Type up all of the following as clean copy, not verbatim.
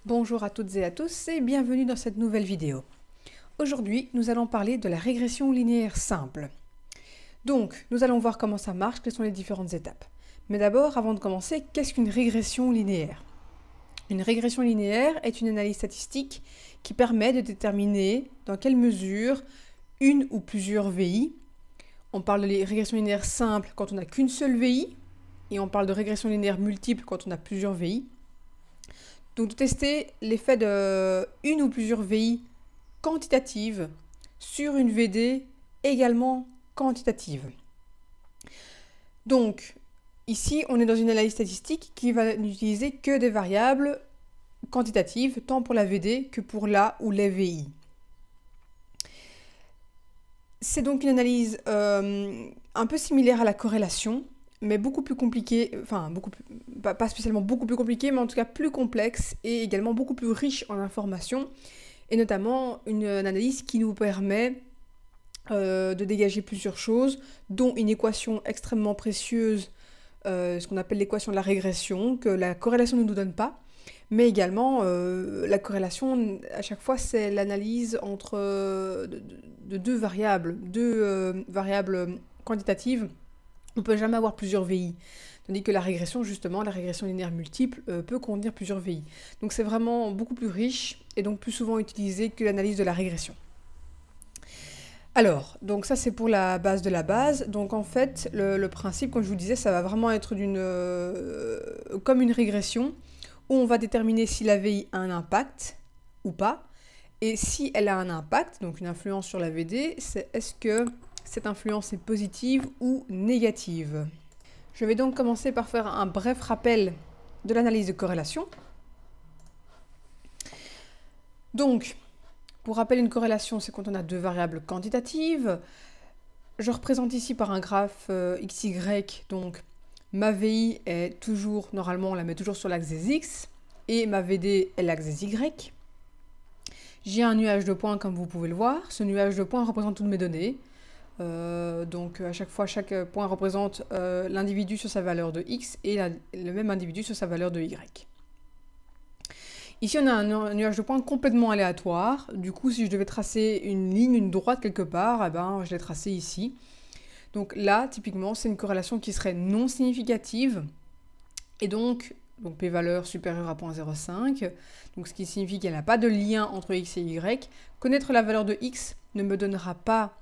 Bonjour à toutes et à tous et bienvenue dans cette nouvelle vidéo. Aujourd'hui, nous allons parler de la régression linéaire simple. Donc, nous allons voir comment ça marche, quelles sont les différentes étapes. Mais d'abord, avant de commencer, qu'est-ce qu'une régression linéaire? Une régression linéaire est une analyse statistique qui permet de déterminer dans quelle mesure une ou plusieurs VI. On parle de régression linéaire simple quand on n'a qu'une seule VI et on parle de régression linéaire multiple quand on a plusieurs VI. Donc de tester l'effet de une ou plusieurs VI quantitatives sur une VD également quantitative. Donc ici on est dans une analyse statistique qui va n'utiliser que des variables quantitatives tant pour la VD que pour la ou les VI. C'est donc une analyse un peu similaire à la corrélation, mais beaucoup plus compliqué, enfin pas spécialement beaucoup plus compliqué, mais en tout cas plus complexe et également beaucoup plus riche en informations, et notamment une analyse qui nous permet de dégager plusieurs choses, dont une équation extrêmement précieuse, ce qu'on appelle l'équation de la régression, que la corrélation ne nous donne pas, mais également la corrélation, à chaque fois, c'est l'analyse entre de deux variables quantitatives. On ne peut jamais avoir plusieurs VI, tandis que la régression, justement, la régression linéaire multiple, peut contenir plusieurs VI. Donc c'est vraiment beaucoup plus riche et donc plus souvent utilisé que l'analyse de la régression. Alors, donc ça c'est pour la base de la base. Donc en fait, le principe, comme je vous disais, ça va vraiment être comme une régression où on va déterminer si la VI a un impact ou pas. Et si elle a un impact, donc une influence sur la VD, c'est est-ce que cette influence est positive ou négative. Je vais donc commencer par faire un bref rappel de l'analyse de corrélation. Donc, pour rappel, une corrélation, c'est quand on a deux variables quantitatives. Je représente ici par un graphe XY, donc ma VI est toujours, normalement on la met toujours sur l'axe des X, et ma VD est l'axe des Y. J'ai un nuage de points comme vous pouvez le voir. Ce nuage de points représente toutes mes données. Donc à chaque fois, chaque point représente l'individu sur sa valeur de X et le même individu sur sa valeur de Y. Ici, on a un nuage de points complètement aléatoire. Du coup, si je devais tracer une ligne, une droite quelque part, eh ben, je l'ai tracée ici. Donc là, typiquement, c'est une corrélation qui serait non significative. Et donc p-valeur supérieure à 0.05. Donc ce qui signifie qu'il n'y a pas de lien entre X et Y. Connaître la valeur de X ne me donnera pas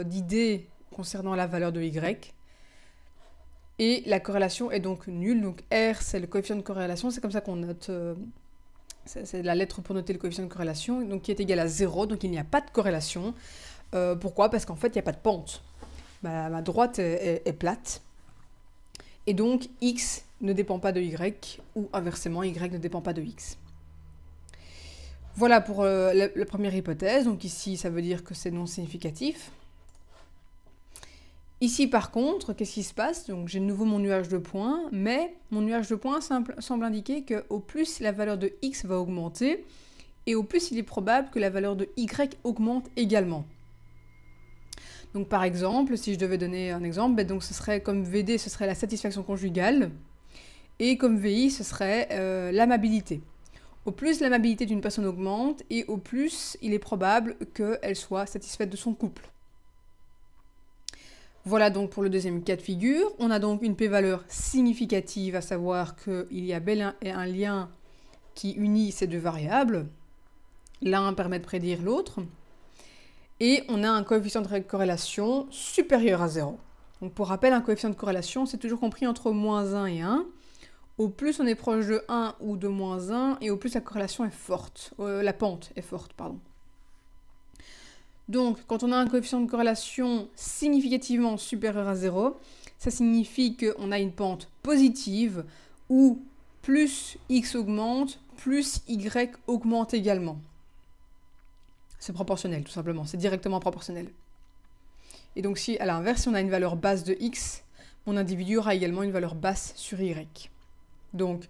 d'idée concernant la valeur de Y. Et la corrélation est donc nulle. Donc R, c'est le coefficient de corrélation. C'est comme ça qu'on note... c'est la lettre pour noter le coefficient de corrélation, donc qui est égal à 0. Donc il n'y a pas de corrélation. Pourquoi? Parce qu'en fait, il n'y a pas de pente. Ma droite est plate. Et donc X ne dépend pas de Y, ou inversement, Y ne dépend pas de X. Voilà pour la première hypothèse. Donc ici, ça veut dire que c'est non significatif. Ici, par contre, qu'est-ce qui se passe? Donc j'ai de nouveau mon nuage de points, mais mon nuage de points semble indiquer qu'au plus la valeur de X va augmenter, et au plus il est probable que la valeur de Y augmente également. Donc par exemple, si je devais donner un exemple, donc ce serait comme VD, ce serait la satisfaction conjugale, et comme VI, ce serait l'amabilité. Au plus l'amabilité d'une personne augmente, et au plus il est probable qu'elle soit satisfaite de son couple. Voilà donc pour le deuxième cas de figure. On a donc une p-valeur significative, à savoir qu'il y a bel un lien qui unit ces deux variables. L'un permet de prédire l'autre. Et on a un coefficient de corrélation supérieur à 0. Donc pour rappel, un coefficient de corrélation, c'est toujours compris entre moins 1 et 1. Au plus on est proche de 1 ou de moins 1, et au plus la corrélation est forte. La pente est forte, pardon. Donc, quand on a un coefficient de corrélation significativement supérieur à 0, ça signifie qu'on a une pente positive où plus X augmente, plus Y augmente également. C'est proportionnel, tout simplement. C'est directement proportionnel. Et donc, si à l'inverse, si on a une valeur basse de X, mon individu aura également une valeur basse sur Y. Donc,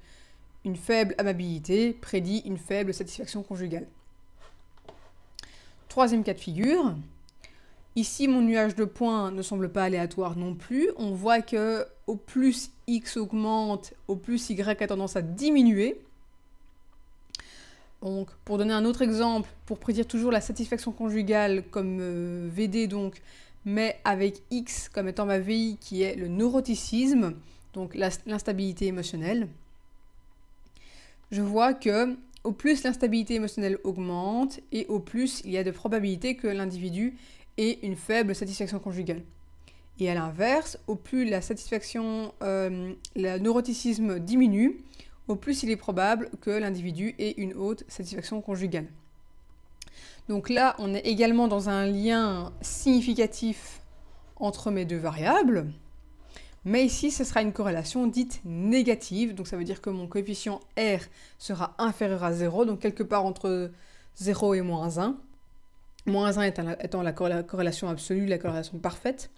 une faible amabilité prédit une faible satisfaction conjugale. Troisième cas de figure. Ici, mon nuage de points ne semble pas aléatoire non plus. On voit que au plus X augmente, au plus Y a tendance à diminuer. Donc, pour donner un autre exemple, pour prédire toujours la satisfaction conjugale comme VD, donc, mais avec X comme étant ma VI qui est le neuroticisme, donc l'instabilité émotionnelle, je vois que au plus l'instabilité émotionnelle augmente et au plus il y a de probabilités que l'individu ait une faible satisfaction conjugale. Et à l'inverse, au plus la satisfaction, le neuroticisme diminue, au plus il est probable que l'individu ait une haute satisfaction conjugale. Donc là, on est également dans un lien significatif entre mes deux variables, mais ici, ce sera une corrélation dite négative, donc ça veut dire que mon coefficient R sera inférieur à 0, donc quelque part entre 0 et moins 1. Moins 1 étant la corrélation absolue, la corrélation parfaite.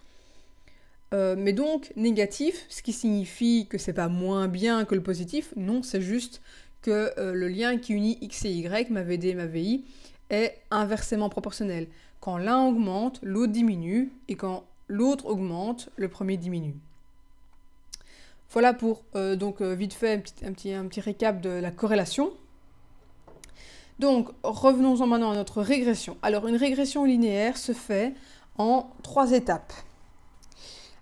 Mais donc négatif, ce qui signifie que c'est pas moins bien que le positif, non, c'est juste que le lien qui unit X et Y, ma VD et ma VI, est inversement proportionnel. Quand l'un augmente, l'autre diminue, et quand l'autre augmente, le premier diminue. Voilà pour vite fait un petit récap de la corrélation. Donc revenons-en maintenant à notre régression. Alors une régression linéaire se fait en 3 étapes.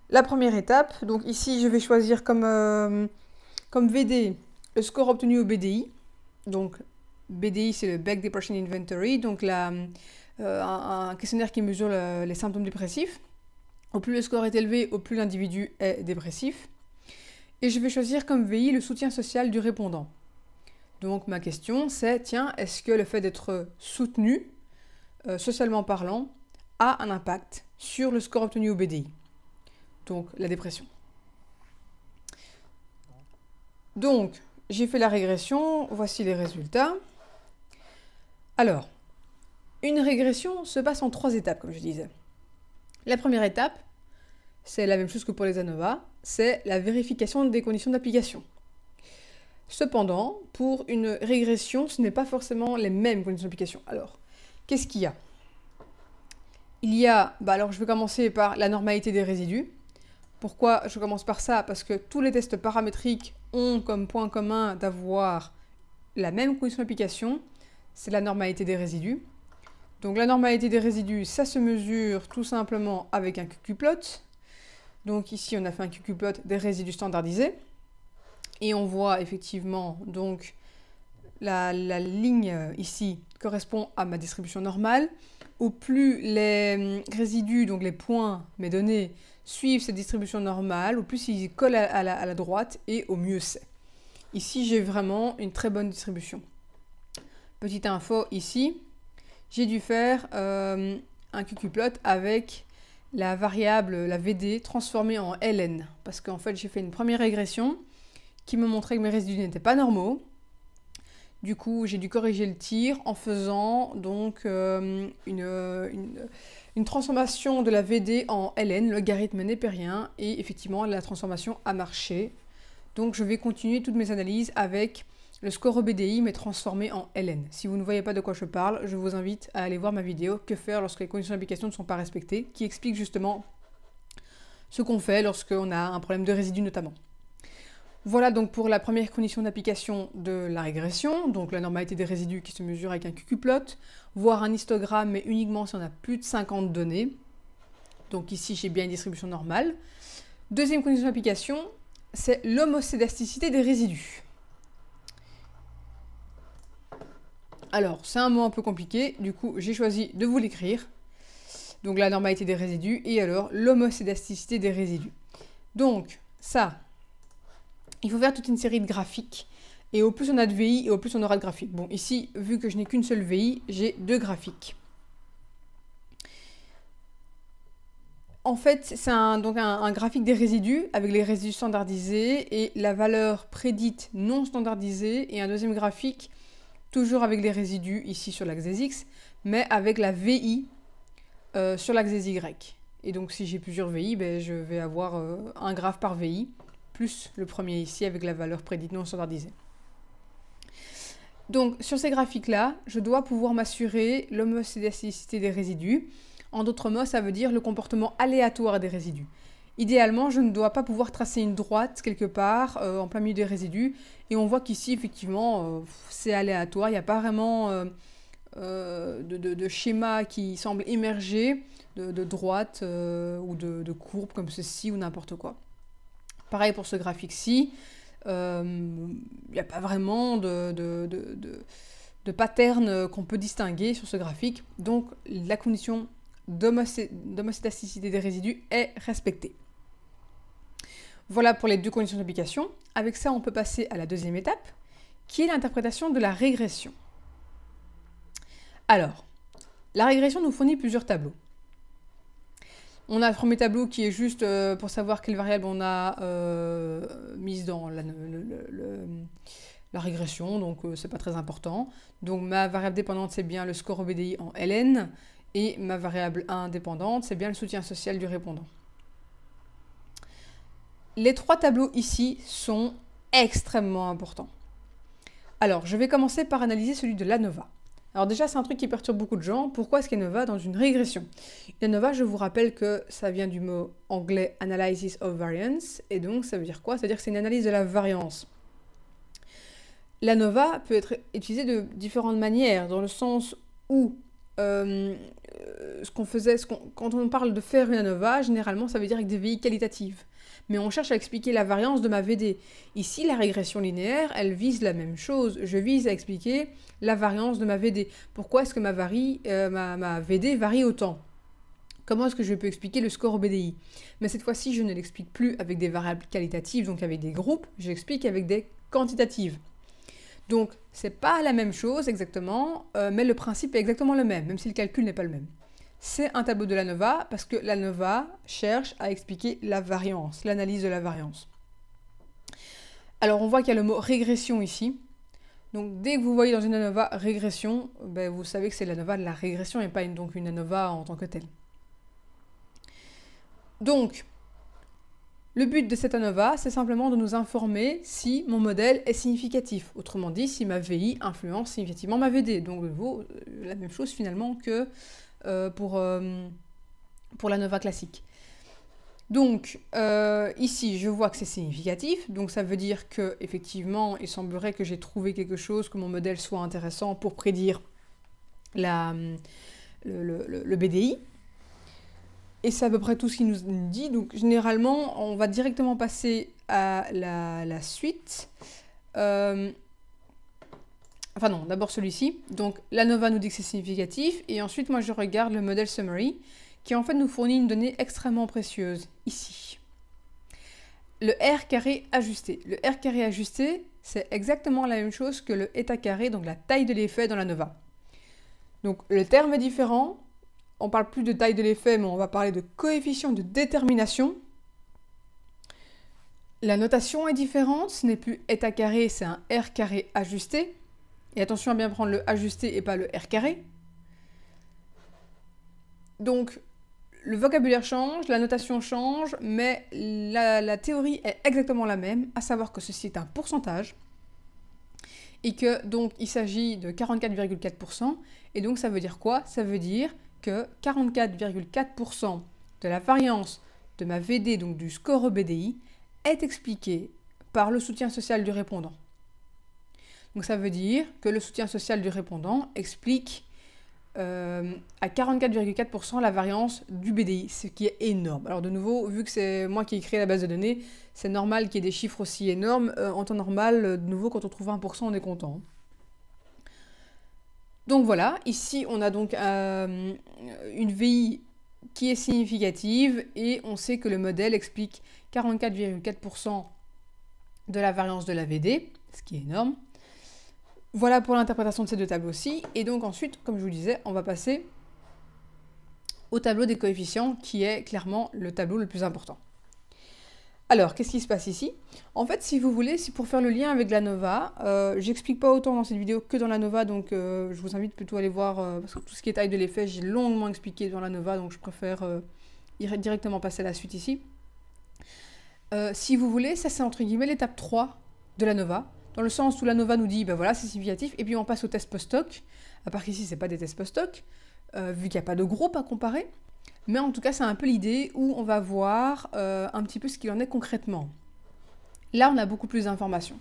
La première étape, donc ici je vais choisir comme VD le score obtenu au BDI. Donc BDI c'est le Beck Depression Inventory, donc un questionnaire qui mesure les symptômes dépressifs. Au plus le score est élevé, au plus l'individu est dépressif. Et je vais choisir comme VI le soutien social du répondant. Donc ma question c'est, tiens, est-ce que le fait d'être soutenu, socialement parlant, a un impact sur le score obtenu au BDI? Donc la dépression. Donc, j'ai fait la régression, voici les résultats. Alors, une régression se passe en 3 étapes, comme je disais. La première étape, c'est la même chose que pour les ANOVA, c'est la vérification des conditions d'application. Cependant, pour une régression, ce n'est pas forcément les mêmes conditions d'application. Alors, qu'est-ce qu'il y a? Il y a, alors je vais commencer par la normalité des résidus. Pourquoi je commence par ça? Parce que tous les tests paramétriques ont comme point commun d'avoir la même condition d'application, c'est la normalité des résidus. Donc la normalité des résidus, ça se mesure tout simplement avec un QQ-plot. Donc ici, on a fait un QQ-plot des résidus standardisés. Et on voit effectivement donc la ligne ici correspond à ma distribution normale. Au plus les résidus, donc les points, mes données, suivent cette distribution normale, au plus ils collent à la droite et au mieux c'est. Ici, j'ai vraiment une très bonne distribution. Petite info ici, j'ai dû faire un QQ-plot avec la variable, la VD, transformée en ln. Parce qu'en fait, j'ai fait une première régression qui me montrait que mes résidus n'étaient pas normaux. Du coup, j'ai dû corriger le tir en faisant donc une transformation de la VD en ln, logarithme népérien, et effectivement, la transformation a marché. Donc, je vais continuer toutes mes analyses avec le score OBDI, mais transformé en ln. Si vous ne voyez pas de quoi je parle, je vous invite à aller voir ma vidéo « Que faire lorsque les conditions d'application ne sont pas respectées » qui explique justement ce qu'on fait lorsqu'on a un problème de résidus notamment. Voilà donc pour la première condition d'application de la régression, donc la normalité des résidus qui se mesure avec un QQ-plot, voire un histogramme, mais uniquement si on a plus de 50 données. Donc ici, j'ai bien une distribution normale. Deuxième condition d'application, c'est l'homocédasticité des résidus. Alors, c'est un mot un peu compliqué, du coup, j'ai choisi de vous l'écrire. Donc la normalité des résidus et alors l'homocédasticité des résidus. Donc, ça, il faut faire toute une série de graphiques. Et au plus on a de VI, et au plus on aura de graphiques. Bon, ici, vu que je n'ai qu'une seule VI, j'ai 2 graphiques. En fait, c'est un graphique des résidus, avec les résidus standardisés, et la valeur prédite non standardisée, et un deuxième graphique, toujours avec les résidus, ici sur l'axe des X, mais avec la VI sur l'axe des Y. Et donc, si j'ai plusieurs VI, je vais avoir un graphe par VI, plus le premier ici avec la valeur prédite non standardisée. Donc sur ces graphiques-là, je dois pouvoir m'assurer l'homocédasticité des résidus. En d'autres mots, ça veut dire le comportement aléatoire des résidus. idéalement, je ne dois pas pouvoir tracer une droite quelque part en plein milieu des résidus. Et on voit qu'ici, effectivement, c'est aléatoire. Il n'y a pas vraiment de schéma qui semble émerger de droite ou de courbe comme ceci ou n'importe quoi. Pareil pour ce graphique-ci. Il n'y a pas vraiment de pattern qu'on peut distinguer sur ce graphique. Donc, la condition d'homocédasticité des résidus est respectée. Voilà pour les deux conditions d'application. Avec ça, on peut passer à la deuxième étape, qui est l'interprétation de la régression. Alors, la régression nous fournit plusieurs tableaux. On a le premier tableau qui est juste pour savoir quelle variable on a mise dans la régression, donc c'est pas très important. Donc ma variable dépendante, c'est bien le score au BDI en ln, et ma variable indépendante, c'est bien le soutien social du répondant. Les trois tableaux ici sont extrêmement importants. Alors, je vais commencer par analyser celui de l'ANOVA. Alors déjà, c'est un truc qui perturbe beaucoup de gens. Pourquoi est-ce qu'ANOVA dans une régression? L'ANOVA, je vous rappelle que ça vient du mot anglais Analysis of Variance, et donc ça veut dire quoi? Ça veut dire que c'est une analyse de la variance. L'ANOVA peut être utilisée de différentes manières, dans le sens où quand on parle de faire une ANOVA, généralement ça veut dire avec des VI qualitatives. Mais on cherche à expliquer la variance de ma VD. Ici, la régression linéaire, elle vise la même chose. Je vise à expliquer la variance de ma VD. Pourquoi est-ce que ma VD varie autant? Comment est-ce que je peux expliquer le score au BDI? Mais cette fois-ci, je ne l'explique plus avec des variables qualitatives, donc avec des groupes, je l'explique avec des quantitatives. Donc, c'est pas la même chose exactement, mais le principe est exactement le même si le calcul n'est pas le même. C'est un tableau de l'ANOVA parce que l'ANOVA cherche à expliquer la variance, l'analyse de la variance. Alors, on voit qu'il y a le mot régression ici. Donc, dès que vous voyez dans une ANOVA régression, vous savez que c'est l'ANOVA de la régression et pas donc une ANOVA en tant que telle. Donc, le but de cette ANOVA, c'est simplement de nous informer si mon modèle est significatif. Autrement dit, si ma VI influence significativement ma VD. Donc, de nouveau, la même chose finalement que pour l'ANOVA classique. Donc, ici, je vois que c'est significatif. Donc, ça veut dire que effectivement, il semblerait que j'ai trouvé quelque chose, que mon modèle soit intéressant pour prédire le BDI. Et c'est à peu près tout ce qu'il nous dit. Donc, généralement, on va directement passer à la suite. Enfin non, d'abord celui-ci. Donc, l'ANOVA nous dit que c'est significatif. Et ensuite, moi, je regarde le modèle summary, qui en fait nous fournit une donnée extrêmement précieuse, ici. Le R carré ajusté. Le R carré ajusté, c'est exactement la même chose que le état carré, donc la taille de l'effet dans l'ANOVA. Donc, le terme est différent. On ne parle plus de taille de l'effet, mais on va parler de coefficient de détermination. La notation est différente, ce n'est plus état carré, c'est un R carré ajusté. Et attention à bien prendre le ajusté et pas le R carré. Donc, le vocabulaire change, la notation change, mais la théorie est exactement la même, à savoir que ceci est un pourcentage. Et que donc il s'agit de 44,4%. Et donc ça veut dire quoi? Ça veut dire que 44,4% de la variance de ma VD, donc du score au BDI, est expliquée par le soutien social du répondant. Donc ça veut dire que le soutien social du répondant explique à 44,4% la variance du BDI, ce qui est énorme. Alors de nouveau, vu que c'est moi qui ai créé la base de données, c'est normal qu'il y ait des chiffres aussi énormes. En temps normal, de nouveau, quand on trouve 1%, on est content. Donc voilà, ici on a donc une VI qui est significative et on sait que le modèle explique 44,4% de la variance de la VD, ce qui est énorme. Voilà pour l'interprétation de ces deux tableaux-ci. Et donc ensuite, comme je vous le disais, on va passer au tableau des coefficients qui est clairement le tableau le plus important. Alors, qu'est-ce qui se passe ici? En fait, si vous voulez, si pour faire le lien avec l'ANOVA, j'explique pas autant dans cette vidéo que dans l'ANOVA, donc je vous invite plutôt à aller voir, parce que tout ce qui est taille de l'effet, j'ai longuement expliqué dans l'ANOVA, donc je préfère directement passer à la suite ici. Si vous voulez, ça c'est entre guillemets l'étape 3 de l'ANOVA, dans le sens où l'ANOVA nous dit, ben voilà, c'est significatif, et puis on passe au test post-hoc, à part qu'ici, c'est pas des tests post-hoc, vu qu'il n'y a pas de groupe à comparer. Mais en tout cas, c'est un peu l'idée où on va voir un petit peu ce qu'il en est concrètement. Là, on a beaucoup plus d'informations.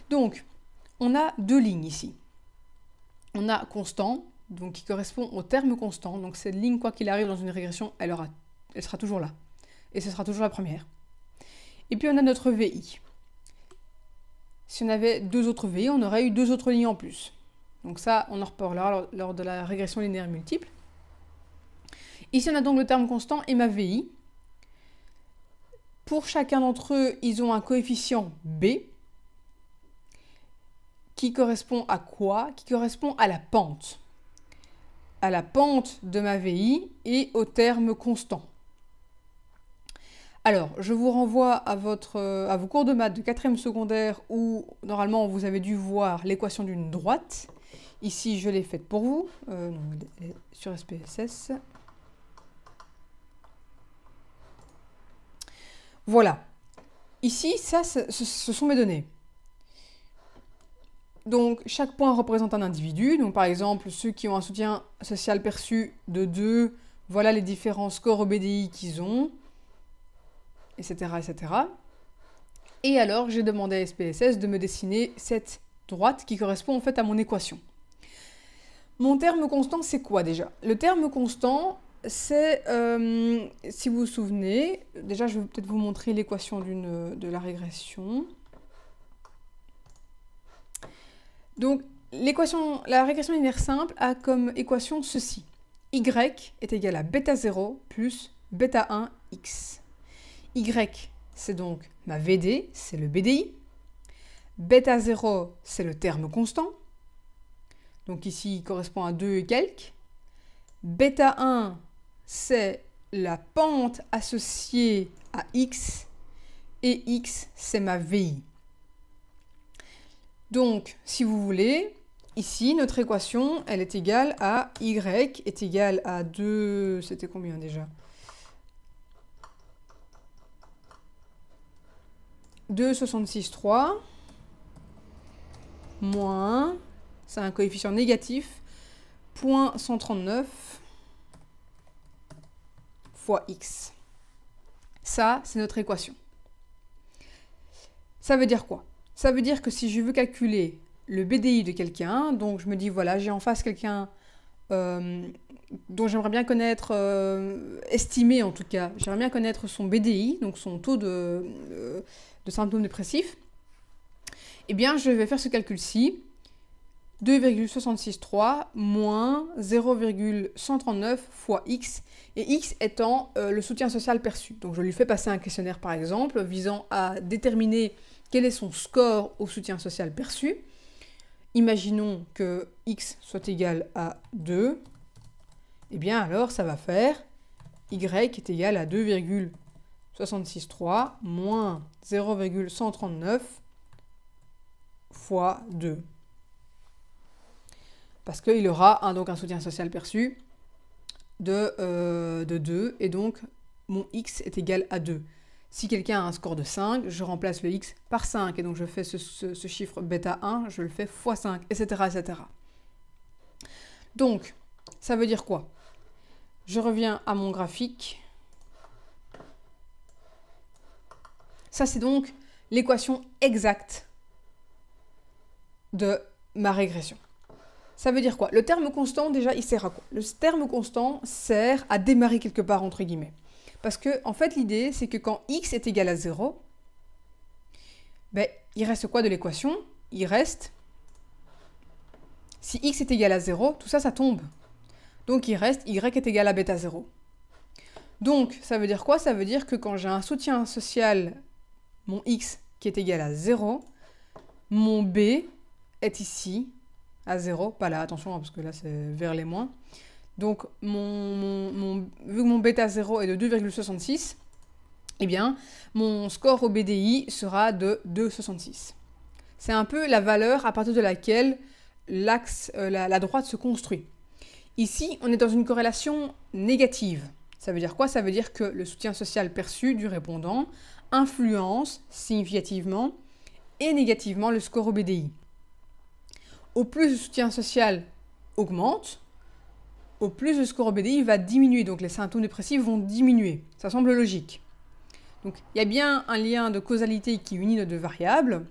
Donc, on a deux lignes ici. On a constant, donc qui correspond au terme constant. Donc, cette ligne, quoi qu'il arrive dans une régression, elle sera toujours là. Et ce sera toujours la première. Et puis, on a notre VI. Si on avait deux autres VI, on aurait eu deux autres lignes en plus. Donc ça, on en reparlera lors de la régression linéaire multiple. Ici, on a donc le terme constant et ma VI. Pour chacun d'entre eux, ils ont un coefficient B qui correspond à quoi? Qui correspond à la pente. À la pente de ma VI et au terme constant. Alors, je vous renvoie à vos cours de maths de 4e secondaire où, normalement, vous avez dû voir l'équation d'une droite. Ici, je l'ai faite pour vous, sur SPSS. Voilà. Ici, ça, ce sont mes données. Donc, chaque point représente un individu. Donc, par exemple, ceux qui ont un soutien social perçu de 2, voilà les différents scores au BDI qu'ils ont, etc., etc. Et alors, j'ai demandé à SPSS de me dessiner cette droite qui correspond en fait à mon équation. Mon terme constant, c'est quoi déjà? Le terme constant, c'est, si vous vous souvenez, déjà je vais peut-être vous montrer l'équation de la régression. Donc, la régression linéaire simple a comme équation ceci. Y est égal à bêta 0 plus bêta 1 x. Y, c'est donc ma VD, c'est le BDI. Bêta 0, c'est le terme constant. Donc ici, il correspond à 2 et quelques. Bêta 1, c'est la pente associée à x. Et x, c'est ma VI. Donc, si vous voulez, ici, notre équation, elle est égale à y est égal à 2... C'était combien déjà? 2,66,3 moins, c'est un coefficient négatif, 0,139 fois x. Ça, c'est notre équation. Ça veut dire quoi? Ça veut dire que si je veux calculer le BDI de quelqu'un, donc je me dis, voilà, j'ai en face quelqu'un dont j'aimerais bien connaître, estimer en tout cas, j'aimerais bien connaître son BDI, donc son taux de symptômes dépressifs, eh bien, je vais faire ce calcul-ci, 2,663 moins 0,139 fois x, et x étant le soutien social perçu. Donc je lui fais passer un questionnaire par exemple, visant à déterminer quel est son score au soutien social perçu. Imaginons que x soit égal à 2, et bien alors ça va faire y est égal à 2,663 moins 0,139 fois 2. Parce qu'il aura donc un soutien social perçu de 2, et donc mon x est égal à 2. Si quelqu'un a un score de 5, je remplace le x par 5, et donc je fais ce chiffre bêta 1, je le fais fois 5, etc., etc. Donc, ça veut dire quoi? Je reviens à mon graphique. Ça, c'est donc l'équation exacte de ma régression. Ça veut dire quoi? Le terme constant, déjà, il sert à quoi? Le terme constant sert à démarrer quelque part, entre guillemets. Parce que, en fait, l'idée, c'est que quand x est égal à 0, ben, il reste quoi de l'équation? Il reste, si x est égal à 0, tout ça, ça tombe. Donc, il reste y est égal à bêta 0. Donc, ça veut dire quoi? Ça veut dire que quand j'ai un soutien social, mon x qui est égal à 0, mon b est ici, à 0, pas là, attention, parce que là, c'est vers les moins. Donc, vu que mon bêta 0 est de 2,66, eh bien, mon score au BDI sera de 2,66. C'est un peu la valeur à partir de laquelle l'axe, la droite se construit. Ici, on est dans une corrélation négative. Ça veut dire quoi? Ça veut dire que le soutien social perçu du répondant influence significativement et négativement le score au BDI. Au plus le soutien social augmente, au plus le score BDI va diminuer, donc les symptômes dépressifs vont diminuer. Ça semble logique. Donc il y a bien un lien de causalité qui unit nos deux variables.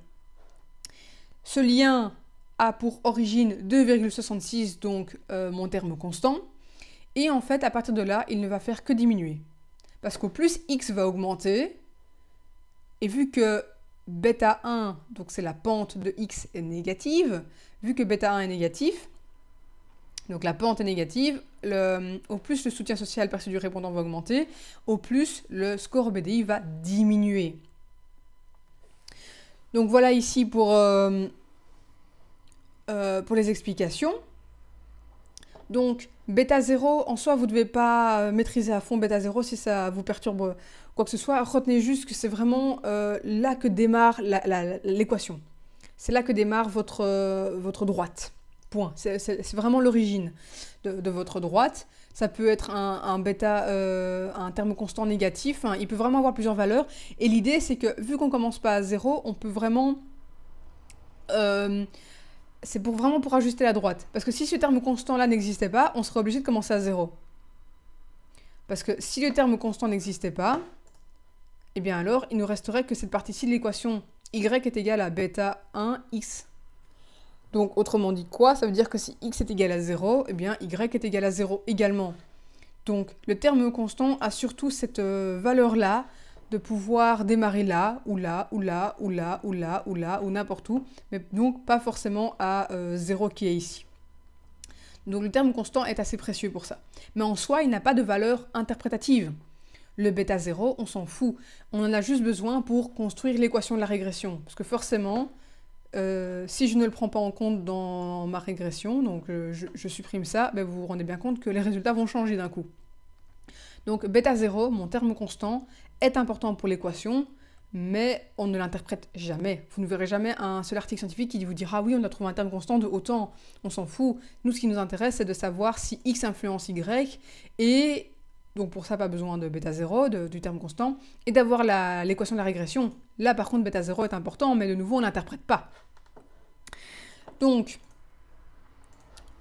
Ce lien a pour origine 2,66, donc mon terme constant. Et en fait, à partir de là, il ne va faire que diminuer. Parce qu'au plus x va augmenter, et vu que bêta 1, donc c'est la pente de x, est négative, vu que bêta 1 est négatif, donc la pente est négative, au plus le soutien social perçu du répondant va augmenter, au plus le score BDI va diminuer. Donc voilà ici pour les explications. Donc bêta 0, en soi, vous ne devez pas maîtriser à fond bêta 0 si ça vous perturbe quoi que ce soit. Retenez juste que c'est vraiment là que démarre l'équation. C'est là que démarre votre droite. Point. C'est vraiment l'origine de votre droite. Ça peut être un bêta, un terme constant négatif. Hein. Il peut vraiment avoir plusieurs valeurs. Et l'idée, c'est que vu qu'on ne commence pas à 0, on peut vraiment... c'est vraiment pour ajuster la droite. Parce que si ce terme constant-là n'existait pas, on serait obligé de commencer à 0. Parce que si le terme constant n'existait pas, eh bien alors, il ne nous resterait que cette partie-ci de l'équation y est égale à bêta 1x. Donc, autrement dit quoi? Ça veut dire que si x est égal à 0, eh bien y est égal à 0 également. Donc, le terme constant a surtout cette valeur-là de pouvoir démarrer là, ou là, ou là, ou là, ou là, ou là, ou n'importe où, mais donc pas forcément à 0 qui est ici. Donc le terme constant est assez précieux pour ça. Mais en soi, il n'a pas de valeur interprétative. Le bêta 0, on s'en fout. On en a juste besoin pour construire l'équation de la régression. Parce que forcément, si je ne le prends pas en compte dans ma régression, donc je supprime ça, ben vous vous rendez bien compte que les résultats vont changer d'un coup. Donc bêta 0, mon terme constant, est important pour l'équation, mais on ne l'interprète jamais. Vous ne verrez jamais un seul article scientifique qui vous dira « oui, on a trouvé un terme constant de autant ». On s'en fout. Nous, ce qui nous intéresse, c'est de savoir si x influence y, et donc pour ça, pas besoin de bêta 0, du terme constant, et d'avoir l'équation de la régression. Là, par contre, bêta 0 est important, mais de nouveau, on n'interprète pas. Donc,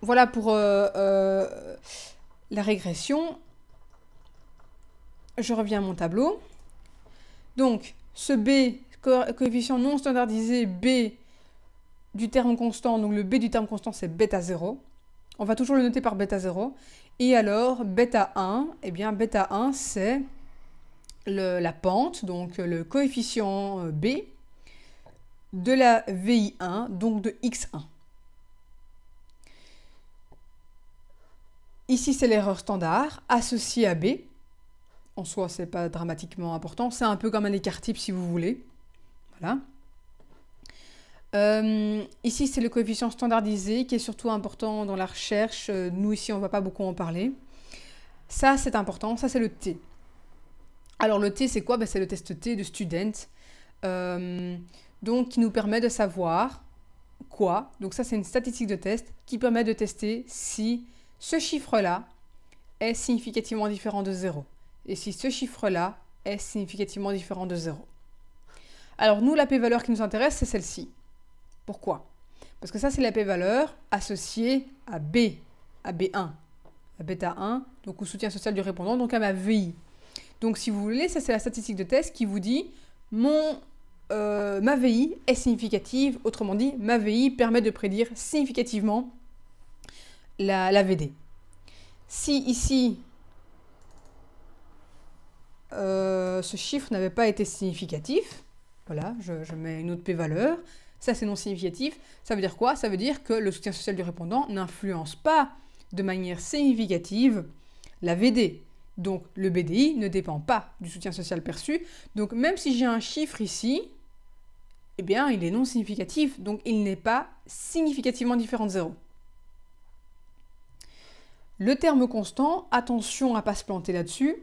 voilà pour la régression. Je reviens à mon tableau. Donc, ce B, coefficient non standardisé B du terme constant, donc le B du terme constant, c'est bêta 0. On va toujours le noter par bêta 0. Et alors, bêta 1, eh bien, bêta 1, c'est la pente, donc le coefficient B de la VI1, donc de X1. Ici, c'est l'erreur standard associée à B. En soi, ce n'est pas dramatiquement important. C'est un peu comme un écart type si vous voulez. Voilà. Ici, c'est le coefficient standardisé qui est surtout important dans la recherche. Nous, ici, on ne va pas beaucoup en parler. Ça, c'est important. Ça, c'est le T. Alors, le T, c'est quoi? Ben, c'est le test T de Student. Donc, qui nous permet de savoir quoi? Donc, ça, c'est une statistique de test qui permet de tester si ce chiffre-là est significativement différent de 0. Et si ce chiffre-là est significativement différent de 0. Alors nous, la p-valeur qui nous intéresse, c'est celle-ci. Pourquoi? Parce que ça, c'est la p-valeur associée à B, à B1, à bêta 1, donc au soutien social du répondant, donc à ma VI. Donc si vous voulez, ça c'est la statistique de test qui vous dit ma VI est significative, autrement dit, ma VI permet de prédire significativement la VD. Si ici, ce chiffre n'avait pas été significatif, voilà, je mets une autre p-valeur, ça c'est non significatif, ça veut dire quoi? Ça veut dire que le soutien social du répondant n'influence pas de manière significative la VD. Donc le BDI ne dépend pas du soutien social perçu, donc même si j'ai un chiffre ici, eh bien il est non significatif, donc il n'est pas significativement différent de 0. Le terme constant, attention à ne pas se planter là-dessus,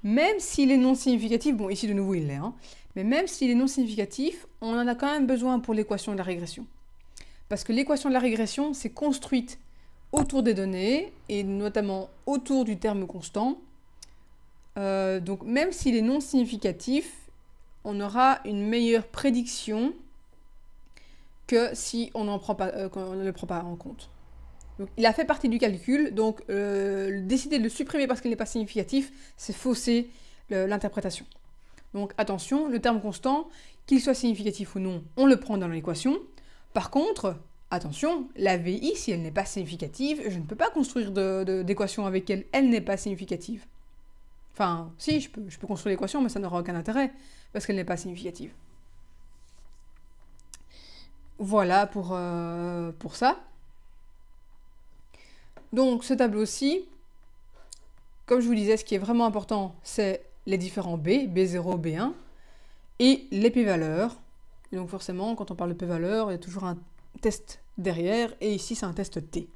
même s'il est non significatif, bon ici de nouveau il l'est, hein, mais même s'il est non significatif, on en a quand même besoin pour l'équation de la régression. Parce que l'équation de la régression, c'est construite autour des données, et notamment autour du terme constant. Donc même s'il est non significatif, on aura une meilleure prédiction que si on ne le prend pas en compte. Donc, il a fait partie du calcul, donc décider de le supprimer parce qu'il n'est pas significatif, c'est fausser l'interprétation. Donc attention, le terme constant, qu'il soit significatif ou non, on le prend dans l'équation. Par contre, attention, la VI, si elle n'est pas significative, je ne peux pas construire d'équation avec elle, elle n'est pas significative. Enfin, si, je peux construire l'équation, mais ça n'aura aucun intérêt, parce qu'elle n'est pas significative. Voilà pour ça. Donc ce tableau-ci, comme je vous disais, ce qui est vraiment important, c'est les différents B, B0, B1, et les p-valeurs. Et donc forcément, quand on parle de p-valeurs, il y a toujours un test derrière, et ici c'est un test T.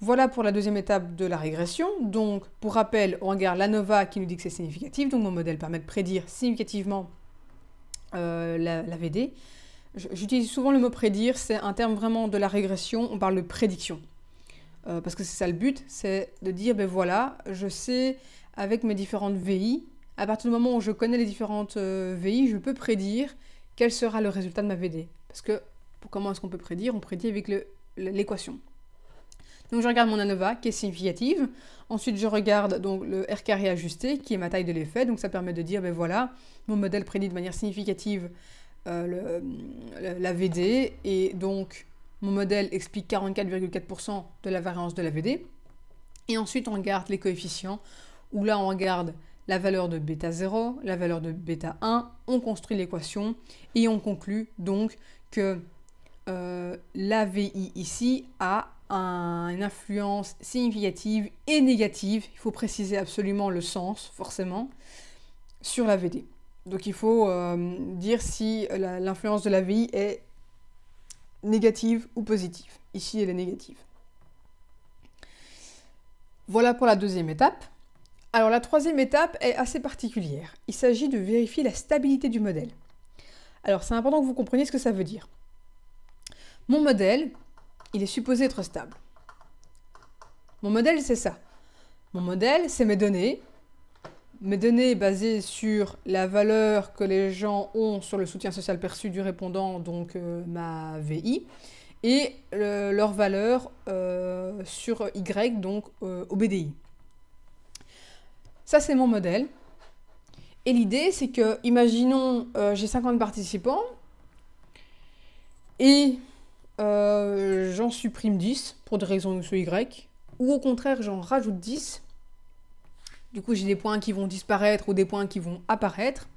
Voilà pour la deuxième étape de la régression. Donc pour rappel, on regarde l'ANOVA qui nous dit que c'est significatif, donc mon modèle permet de prédire significativement la VD. J'utilise souvent le mot prédire, c'est un terme vraiment de la régression, on parle de prédiction. Parce que c'est ça le but, c'est de dire, ben voilà, je sais avec mes différentes VI, à partir du moment où je connais les différentes VI, je peux prédire quel sera le résultat de ma VD. Parce que, comment est-ce qu'on peut prédire? On prédit avec l'équation. Donc je regarde mon ANOVA qui est significative, ensuite je regarde donc le R carré ajusté qui est ma taille de l'effet, donc ça permet de dire, ben voilà, mon modèle prédit de manière significative la VD, et donc mon modèle explique 44,4% de la variance de la VD. Et ensuite on regarde les coefficients, où là on regarde la valeur de bêta 0, la valeur de bêta 1, on construit l'équation, et on conclut donc que la VI ici a une influence significative et négative, il faut préciser absolument le sens, forcément, sur la VD. Donc il faut dire si l'influence de la VI est négative ou positive. Ici, elle est négative. Voilà pour la deuxième étape. Alors la troisième étape est assez particulière. Il s'agit de vérifier la stabilité du modèle. Alors c'est important que vous compreniez ce que ça veut dire. Mon modèle, il est supposé être stable. Mon modèle, c'est ça. Mon modèle, c'est mes données basées sur la valeur que les gens ont sur le soutien social perçu du répondant, donc ma VI, et leur valeur sur Y, donc au BDI. Ça, c'est mon modèle. Et l'idée, c'est que, imaginons, j'ai 50 participants, et j'en supprime 10 pour des raisons X ou Y, ou au contraire, j'en rajoute 10. Du coup, j'ai des points qui vont disparaître ou des points qui vont apparaître.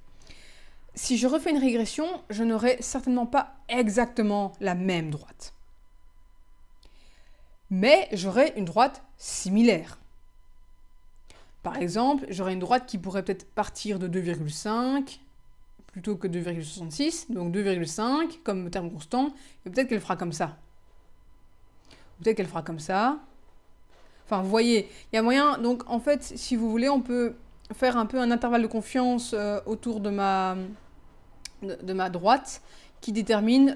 Si je refais une régression, je n'aurai certainement pas exactement la même droite. Mais j'aurai une droite similaire. Par exemple, j'aurai une droite qui pourrait peut-être partir de 2,5 plutôt que 2,66, donc 2,5 comme terme constant, et peut-être qu'elle fera comme ça. Peut-être qu'elle fera comme ça. Enfin, vous voyez, il y a moyen, donc en fait, si vous voulez, on peut faire un peu un intervalle de confiance autour de ma droite qui détermine,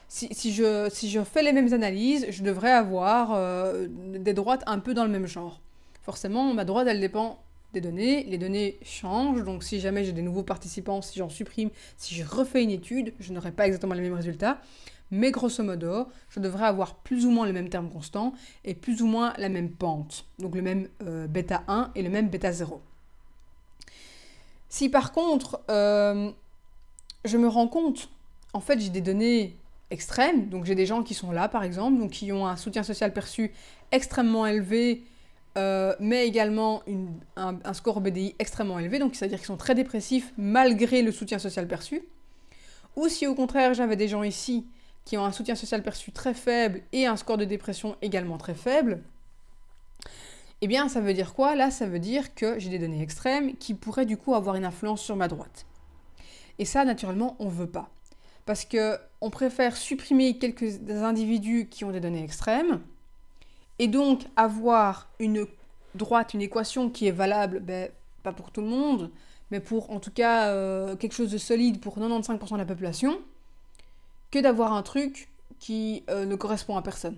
si je fais les mêmes analyses, je devrais avoir des droites un peu dans le même genre. Forcément, ma droite, elle dépend des données, les données changent, donc si jamais j'ai des nouveaux participants, si j'en supprime, si je refais une étude, je n'aurai pas exactement les mêmes résultats. Mais grosso modo, je devrais avoir plus ou moins le même terme constant et plus ou moins la même pente, donc le même bêta 1 et le même bêta 0. Si par contre, je me rends compte, en fait j'ai des données extrêmes, donc j'ai des gens qui sont là par exemple, donc qui ont un soutien social perçu extrêmement élevé, mais également un score BDI extrêmement élevé, donc c'est-à-dire qu'ils sont très dépressifs malgré le soutien social perçu. Ou si au contraire j'avais des gens ici qui ont un soutien social perçu très faible et un score de dépression également très faible, eh bien ça veut dire quoi? Là, ça veut dire que j'ai des données extrêmes qui pourraient du coup avoir une influence sur ma droite. Et ça, naturellement, on ne veut pas. Parce qu'on préfère supprimer quelques individus qui ont des données extrêmes, et donc avoir une droite, une équation qui est valable, pas pour tout le monde, mais pour en tout cas quelque chose de solide pour 95% de la population, que d'avoir un truc qui ne correspond à personne.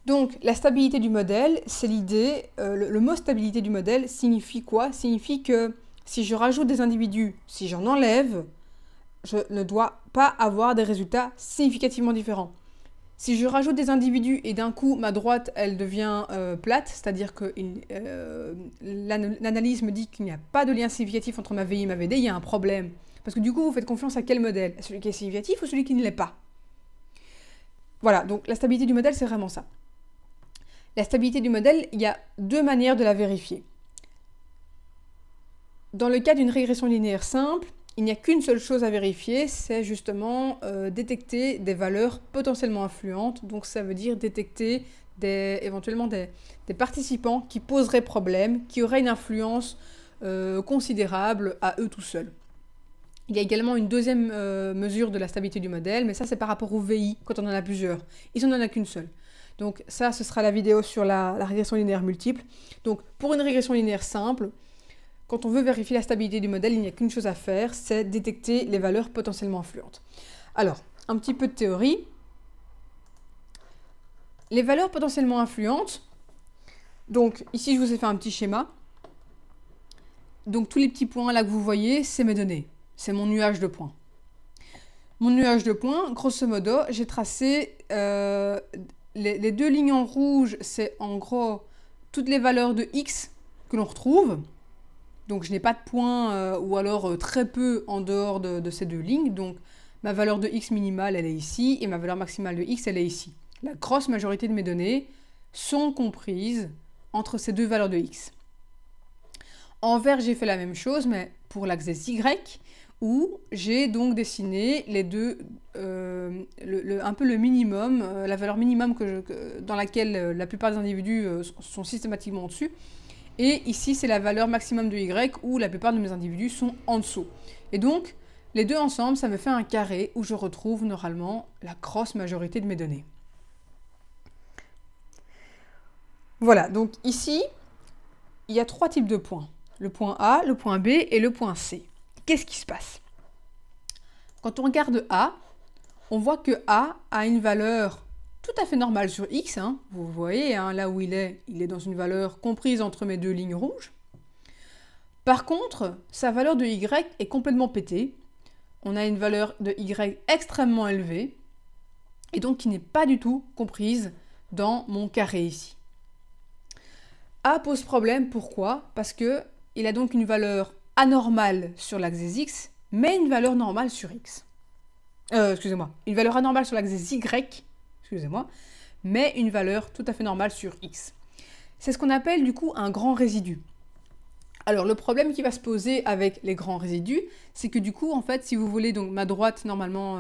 Donc la stabilité du modèle, c'est l'idée, le mot stabilité du modèle signifie quoi? Signifie que si je rajoute des individus, si j'en enlève, je ne dois pas avoir des résultats significativement différents. Si je rajoute des individus et d'un coup ma droite elle devient plate, c'est-à-dire que l'analyse me dit qu'il n'y a pas de lien significatif entre ma VI et ma VD, il y a un problème. Parce que du coup vous faites confiance à quel modèle? À celui qui est significatif ou celui qui ne l'est pas? Voilà, donc la stabilité du modèle c'est vraiment ça. La stabilité du modèle, il y a deux manières de la vérifier. Dans le cas d'une régression linéaire simple, il n'y a qu'une seule chose à vérifier, c'est justement détecter des valeurs potentiellement influentes. Donc ça veut dire détecter éventuellement des participants qui poseraient problème, qui auraient une influence considérable à eux tout seuls. Il y a également une deuxième mesure de la stabilité du modèle, mais ça c'est par rapport au VI, quand on en a plusieurs. Ici on n'en a qu'une seule. Donc ça, ce sera la vidéo sur la régression linéaire multiple. Donc pour une régression linéaire simple, quand on veut vérifier la stabilité du modèle, il n'y a qu'une chose à faire, c'est détecter les valeurs potentiellement influentes. Alors, un petit peu de théorie. Les valeurs potentiellement influentes, donc ici je vous ai fait un petit schéma. Donc tous les petits points là que vous voyez, c'est mes données. C'est mon nuage de points. Mon nuage de points, grosso modo, j'ai tracé les deux lignes en rouge, c'est en gros toutes les valeurs de x que l'on retrouve. Donc je n'ai pas de points ou alors très peu en dehors de ces deux lignes. Donc ma valeur de x minimale, elle est ici, et ma valeur maximale de x, elle est ici. La grosse majorité de mes données sont comprises entre ces deux valeurs de x. En vert, j'ai fait la même chose, mais pour l'axe y, où j'ai donc dessiné les deux, un peu le minimum, la valeur minimum dans laquelle la plupart des individus sont systématiquement au-dessus. Et ici, c'est la valeur maximum de y, où la plupart de mes individus sont en dessous. Et donc, les deux ensemble, ça me fait un carré où je retrouve normalement la grosse majorité de mes données. Voilà, donc ici, il y a trois types de points. Le point A, le point B et le point C. Qu'est-ce qui se passe? Quand on regarde A, on voit que A a une valeur tout à fait normale sur X. Hein. Vous voyez, hein, là où il est dans une valeur comprise entre mes deux lignes rouges. Par contre, sa valeur de Y est complètement pétée. On a une valeur de Y extrêmement élevée, et donc qui n'est pas du tout comprise dans mon carré ici. A pose problème, pourquoi? Parce qu'il a donc une valeur anormale sur l'axe des X, mais une valeur normale sur X. Excusez-moi, une valeur anormale sur l'axe des Y, excusez-moi, mais une valeur tout à fait normale sur X. C'est ce qu'on appelle du coup un grand résidu. Alors le problème qui va se poser avec les grands résidus, c'est que du coup, en fait, si vous voulez, donc ma droite, normalement,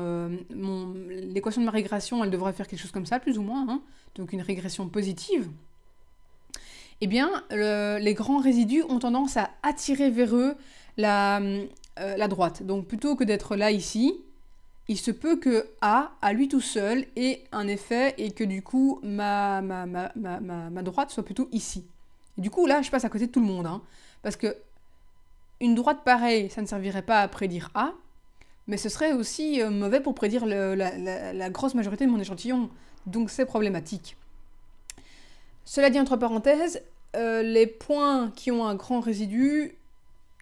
l'équation de ma régression, elle devrait faire quelque chose comme ça, plus ou moins, hein, donc une régression positive. Eh bien, les grands résidus ont tendance à attirer vers eux la droite. Donc plutôt que d'être là, ici, il se peut que A, à lui tout seul, ait un effet et que du coup, ma droite soit plutôt ici. Et du coup, là, je passe à côté de tout le monde. Hein, parce que une droite pareille, ça ne servirait pas à prédire A, mais ce serait aussi mauvais pour prédire la grosse majorité de mon échantillon. Donc c'est problématique. Cela dit, entre parenthèses, les points qui ont un grand résidu,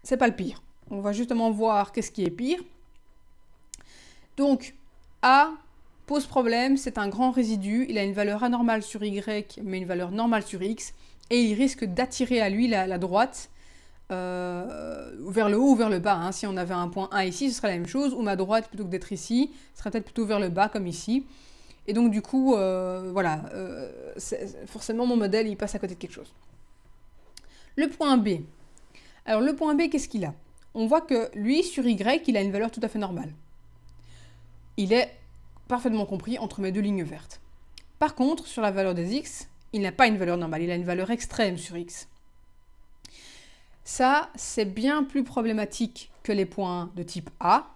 c'est pas le pire. On va justement voir qu'est-ce qui est pire. Donc, A pose problème, c'est un grand résidu, il a une valeur anormale sur Y, mais une valeur normale sur X, et il risque d'attirer à lui la droite vers le haut ou vers le bas. Hein. Si on avait un point A ici, ce serait la même chose, ou ma droite, plutôt que d'être ici, serait peut-être plutôt vers le bas, comme ici. Et donc du coup, voilà, forcément mon modèle, il passe à côté de quelque chose. Le point B. Alors le point B, qu'est-ce qu'il a? On voit que lui, sur Y, il a une valeur tout à fait normale. Il est parfaitement compris entre mes deux lignes vertes. Par contre, sur la valeur des X, il n'a pas une valeur normale, il a une valeur extrême sur X. Ça, c'est bien plus problématique que les points de type A.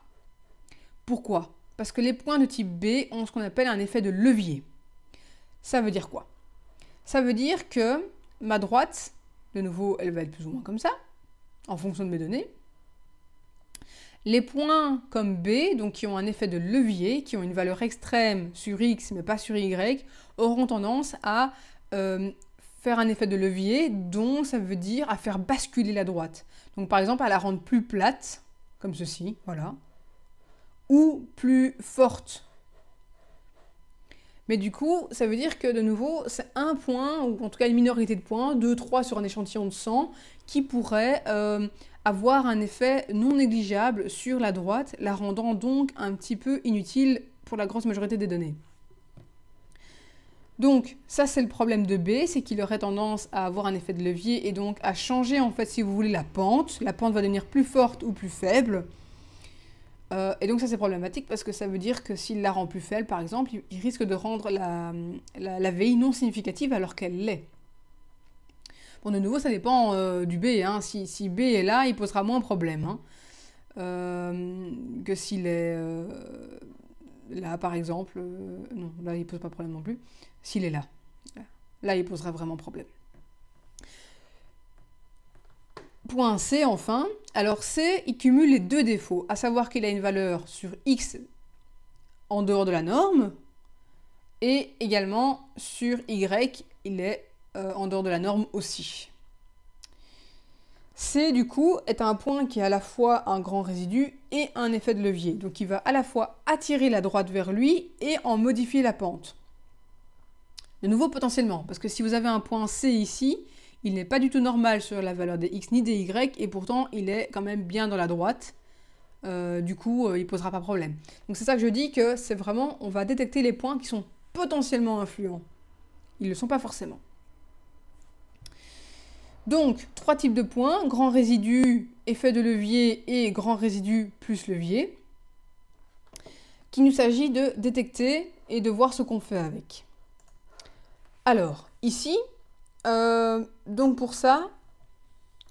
Pourquoi? Parce que les points de type B ont ce qu'on appelle un effet de levier. Ça veut dire quoi? Ça veut dire que ma droite, de nouveau, elle va être plus ou moins comme ça, en fonction de mes données. Les points comme B, donc qui ont un effet de levier, qui ont une valeur extrême sur X mais pas sur Y, auront tendance à faire un effet de levier, dont ça veut dire à faire basculer la droite. Donc par exemple, à la rendre plus plate, comme ceci, voilà, ou plus forte. Mais du coup, ça veut dire que de nouveau, c'est un point, ou en tout cas une minorité de points, 2, 3 sur un échantillon de 100, qui pourrait avoir un effet non négligeable sur la droite, la rendant donc un petit peu inutile pour la grosse majorité des données. Donc ça c'est le problème de B, c'est qu'il aurait tendance à avoir un effet de levier et donc à changer en fait si vous voulez la pente. La pente va devenir plus forte ou plus faible. Et donc ça c'est problématique parce que ça veut dire que s'il la rend plus faible par exemple, il risque de rendre la VI non significative alors qu'elle l'est. Bon de nouveau ça dépend du B, hein. Si B est là, il posera moins de problème hein, que s'il est là par exemple. Non, là il pose pas de problème non plus. S'il est là. Là, il posera vraiment problème. Point C, enfin. Alors C, il cumule les deux défauts, à savoir qu'il a une valeur sur X en dehors de la norme, et également sur Y, il est en dehors de la norme aussi. C, du coup, est un point qui a à la fois un grand résidu et un effet de levier. Donc il va à la fois attirer la droite vers lui et en modifier la pente. De nouveau potentiellement, parce que si vous avez un point C ici, il n'est pas du tout normal sur la valeur des X ni des Y, et pourtant il est quand même bien dans la droite. Du coup, il ne posera pas problème. Donc c'est ça que je dis que c'est vraiment, on va détecter les points qui sont potentiellement influents. Ils ne le sont pas forcément. Donc, 3 types de points, grand résidu, effet de levier et grand résidu plus levier, qu'il nous s'agit de détecter et de voir ce qu'on fait avec. Alors, ici, donc pour ça,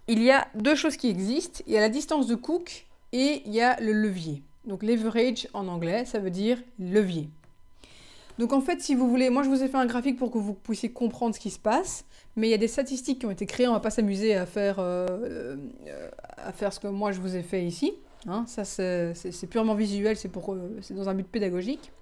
il y a deux choses qui existent. Il y a la distance de Cook et il y a le levier. Donc leverage en anglais, ça veut dire levier. Donc en fait, si vous voulez, moi je vous ai fait un graphique pour que vous puissiez comprendre ce qui se passe, mais il y a des statistiques qui ont été créées, on ne va pas s'amuser à faire ce que moi je vous ai fait ici. Hein, ça c'est purement visuel, c'est dans un but pédagogique.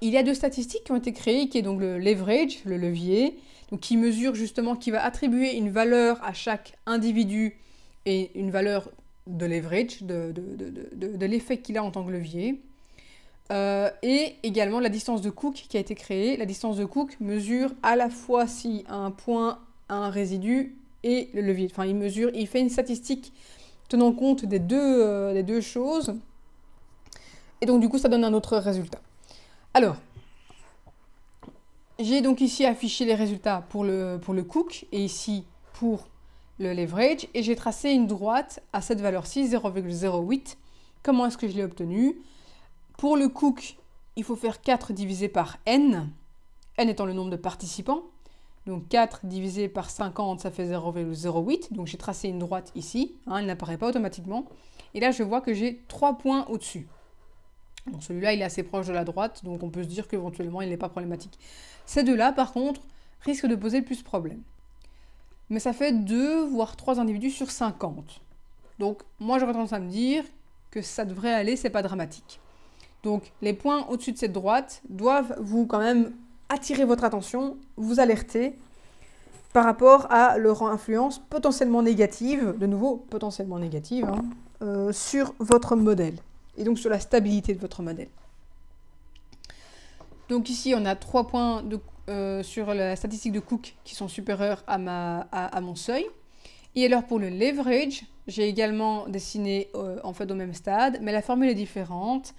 Il y a deux statistiques qui ont été créées, qui est donc le leverage, le levier, donc qui mesure justement, qui va attribuer une valeur à chaque individu et une valeur de leverage, de l'effet qu'il a en tant que levier. Et également la distance de Cook qui a été créée. La distance de Cook mesure à la fois si un point a un résidu et le levier. Enfin, il fait une statistique tenant compte des deux choses. Et donc du coup, ça donne un autre résultat. Alors, j'ai donc ici affiché les résultats pour le Cook et ici pour le leverage. Et j'ai tracé une droite à cette valeur-ci, 0,08. Comment est-ce que je l'ai obtenue? Pour le Cook, il faut faire 4 divisé par n, n étant le nombre de participants. Donc 4 divisé par 50, ça fait 0,08. Donc j'ai tracé une droite ici, hein, elle n'apparaît pas automatiquement. Et là, je vois que j'ai 3 points au-dessus. Donc celui-là, il est assez proche de la droite, donc on peut se dire qu'éventuellement, il n'est pas problématique. Ces deux-là, par contre, risquent de poser plus de problèmes. Mais ça fait 2, voire 3 individus sur 50. Donc moi, j'aurais tendance à me dire que ça devrait aller, c'est pas dramatique. Donc les points au-dessus de cette droite doivent vous quand même attirer votre attention, vous alerter par rapport à leur influence potentiellement négative, de nouveau potentiellement négative, hein, sur votre modèle et donc sur la stabilité de votre modèle. Donc ici on a 3 points sur la statistique de Cook qui sont supérieurs à mon seuil. Et alors pour le leverage, j'ai également dessiné en fait au même stade, mais la formule est différente.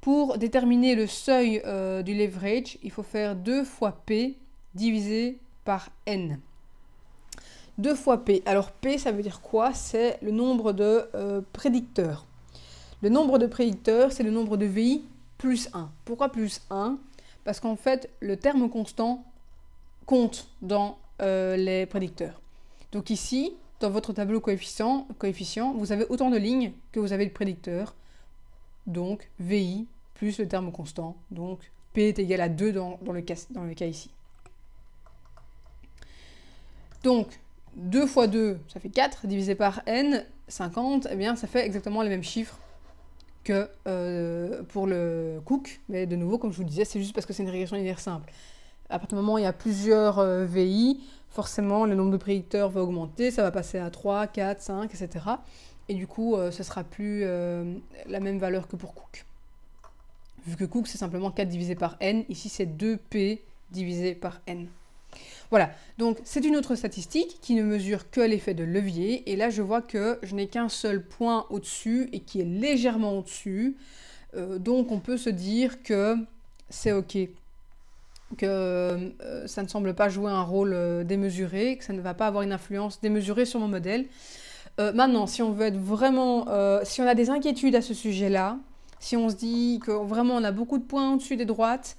Pour déterminer le seuil du leverage, il faut faire 2 fois P divisé par N. 2 fois P. Alors P, ça veut dire quoi? C'est le nombre de prédicteurs. Le nombre de prédicteurs, c'est le nombre de VI plus 1. Pourquoi plus 1? Parce qu'en fait, le terme constant compte dans les prédicteurs. Donc ici, dans votre tableau coefficient, vous avez autant de lignes que vous avez de prédicteurs. Donc VI plus le terme constant. Donc P est égal à 2 dans le cas ici. Donc 2 fois 2, ça fait 4, divisé par n, 50, eh bien ça fait exactement les mêmes chiffres que pour le Cook. Mais de nouveau, comme je vous disais, c'est juste parce que c'est une régression linéaire simple. À partir du moment où il y a plusieurs VI, forcément le nombre de prédicteurs va augmenter, ça va passer à 3, 4, 5, etc. Et du coup, ce sera plus la même valeur que pour Cook. vu que cook c'est simplement 4 divisé par n, ici c'est 2p divisé par n. Voilà, donc c'est une autre statistique qui ne mesure que l'effet de levier, et là je vois que je n'ai qu'un seul point au-dessus et qui est légèrement au-dessus, donc on peut se dire que c'est ok, que ça ne semble pas jouer un rôle démesuré, que ça ne va pas avoir une influence démesurée sur mon modèle. Maintenant, si on veut être vraiment, si on a des inquiétudes à ce sujet-là, si on se dit que vraiment on a beaucoup de points au-dessus des droites,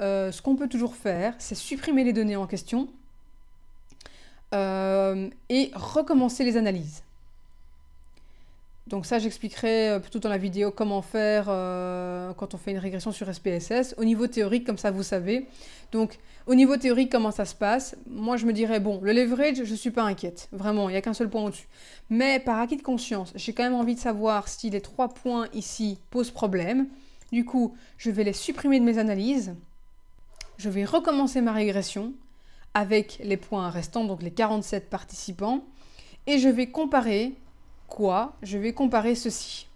ce qu'on peut toujours faire, c'est supprimer les données en question et recommencer les analyses. Donc ça, j'expliquerai plutôt dans la vidéo comment faire quand on fait une régression sur SPSS. Au niveau théorique, comme ça, vous savez. Donc, au niveau théorique, comment ça se passe? Moi, je me dirais, bon, le leverage, je ne suis pas inquiète. Vraiment, il n'y a qu'un seul point au-dessus. Mais par acquis de conscience, j'ai quand même envie de savoir si les 3 points ici posent problème. Du coup, je vais les supprimer de mes analyses. Je vais recommencer ma régression avec les points restants, donc les 47 participants. Et je vais comparer quoi? Je vais comparer ceci.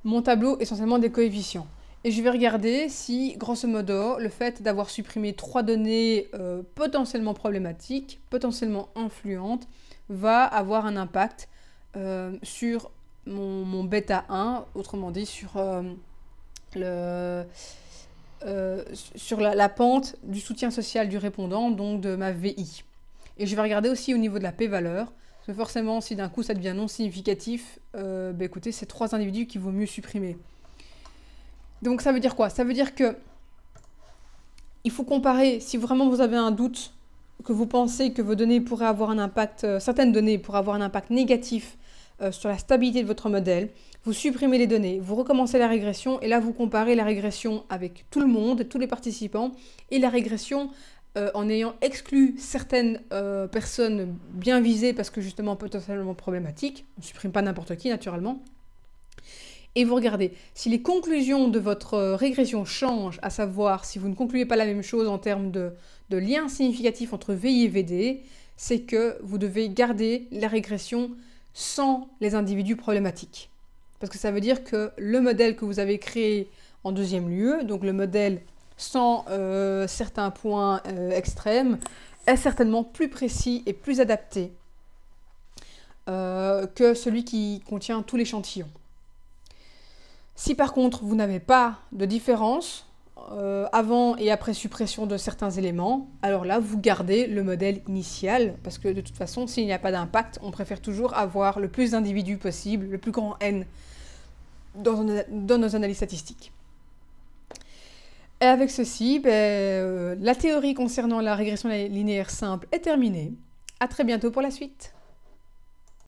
Mon tableau essentiellement des coefficients. Et je vais regarder si, grosso modo, le fait d'avoir supprimé 3 données potentiellement problématiques, potentiellement influentes, va avoir un impact sur mon bêta 1, autrement dit sur, la pente du soutien social du répondant, donc de ma VI. Et je vais regarder aussi au niveau de la p-valeur, parce que forcément, si d'un coup ça devient non significatif, écoutez, c'est 3 individus qu'il vaut mieux supprimer. Donc ça veut dire quoi? Ça veut dire que il faut comparer, si vraiment vous avez un doute, que vous pensez que vos données pourraient avoir un impact, certaines données pourraient avoir un impact négatif sur la stabilité de votre modèle, vous supprimez les données, vous recommencez la régression, et là vous comparez la régression avec tout le monde, tous les participants, et la régression en ayant exclu certaines personnes bien visées parce que justement potentiellement problématiques, on ne supprime pas n'importe qui naturellement, et vous regardez si les conclusions de votre régression changent, à savoir si vous ne concluez pas la même chose en termes de lien significatif entre VI et VD, c'est que vous devez garder la régression sans les individus problématiques. Parce que ça veut dire que le modèle que vous avez créé en deuxième lieu, donc le modèle sans certains points extrêmes, est certainement plus précis et plus adapté que celui qui contient tout l'échantillon. Si par contre vous n'avez pas de différence avant et après suppression de certains éléments, alors là vous gardez le modèle initial, parce que de toute façon s'il n'y a pas d'impact, on préfère toujours avoir le plus d'individus possible, le plus grand N dans nos analyses statistiques. Et avec ceci, la théorie concernant la régression linéaire simple est terminée. À très bientôt pour la suite.